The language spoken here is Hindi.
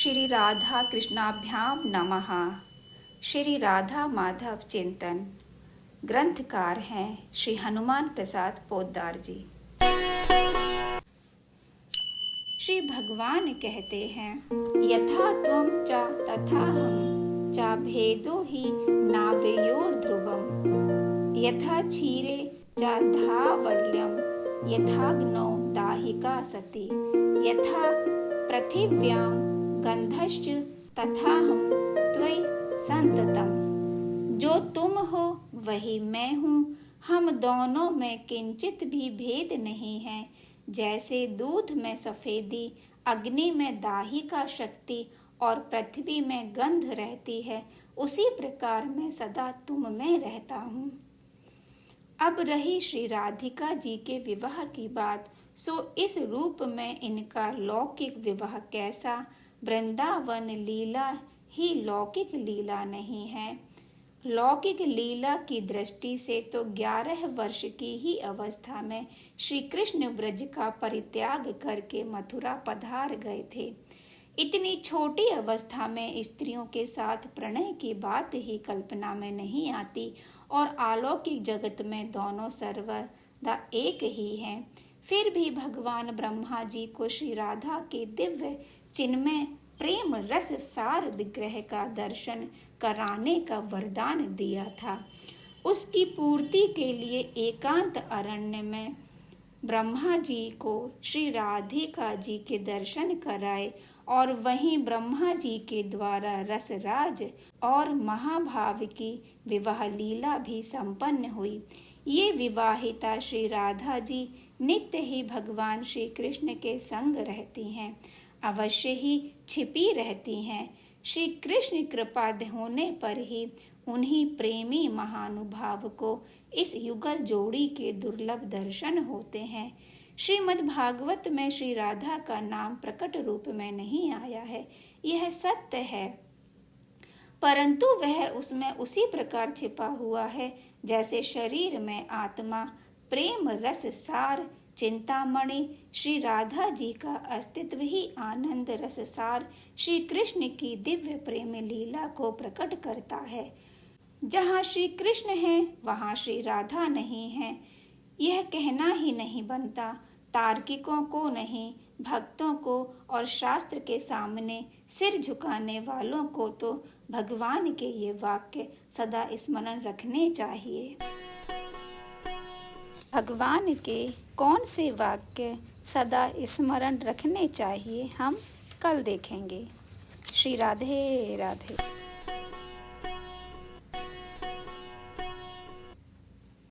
श्री राधा कृष्णाभ्याम नमः। श्री राधा माधव चिंतन। ग्रंथकार हैं श्री हनुमान प्रसाद पोद्दार जी। श्री भगवान कहते हैं, यथा त्वं च तथा हम च भेदो हि नावयोर ध्रुवम्। यथा क्षीरे च धावल्यं यथाग्नौ दाहिका सति। यथा पृथिव्यां गंधश्च तथा हम त्वयि संततम। जो तुम हो वही मैं हूँ, हम दोनों में किंचित भी भेद नहीं है। जैसे दूध में सफेदी, अग्नि में दाही का शक्ति और पृथ्वी में गंध रहती है, उसी प्रकार मैं सदा तुम में रहता हूँ। अब रही श्री राधिका जी के विवाह की बात, सो इस रूप में इनका लौकिक विवाह कैसा, वृंदावन लीला ही लौकिक लीला नहीं है। लौकिक लीला की दृष्टि से तो 11 वर्ष की ही अवस्था में श्री कृष्ण ब्रज का परित्याग करके मथुरा पधार गए थे। इतनी छोटी अवस्था में स्त्रियों के साथ प्रणय की बात ही कल्पना में नहीं आती और अलौकिक जगत में दोनों सर्वदा एक ही हैं। फिर भी भगवान ब्रह्मा जी को श्री राधा के दिव्य चिन्मय प्रेम रस सार विग्रह का दर्शन कराने का वरदान दिया था। उसकी पूर्ति के लिए एकांत अरण्य में ब्रह्मा जी को श्री राधिका जी के दर्शन कराए और वहीं ब्रह्मा जी के द्वारा रसराज और महाभाव की विवाह लीला भी संपन्न हुई। ये विवाहिता श्री राधा जी नित्य ही भगवान श्री कृष्ण के संग रहती हैं, अवश्य ही छिपी रहती हैं। श्री कृष्ण कृपा होने पर ही उन्हीं प्रेमी महानुभाव को इस युगल जोड़ी के दुर्लभ दर्शन होते हैं। श्रीमद् भागवत में श्री राधा का नाम प्रकट रूप में नहीं आया है, यह सत्य है, परंतु वह उसमें उसी प्रकार छिपा हुआ है जैसे शरीर में आत्मा, प्रेम रस सार चिंतामणि श्री राधा जी का अस्तित्व ही आनंद रस सार श्री कृष्ण की दिव्य प्रेम लीला को प्रकट करता है। जहाँ श्री कृष्ण है वहाँ श्री राधा नहीं है, यह कहना ही नहीं बनता। तार्किकों को नहीं, भक्तों को और शास्त्र के सामने सिर झुकाने वालों को तो भगवान के ये वाक्य सदा स्मरण रखने चाहिए। भगवान के कौन से वाक्य सदा स्मरण रखने चाहिए, हम कल देखेंगे। श्री राधे राधे।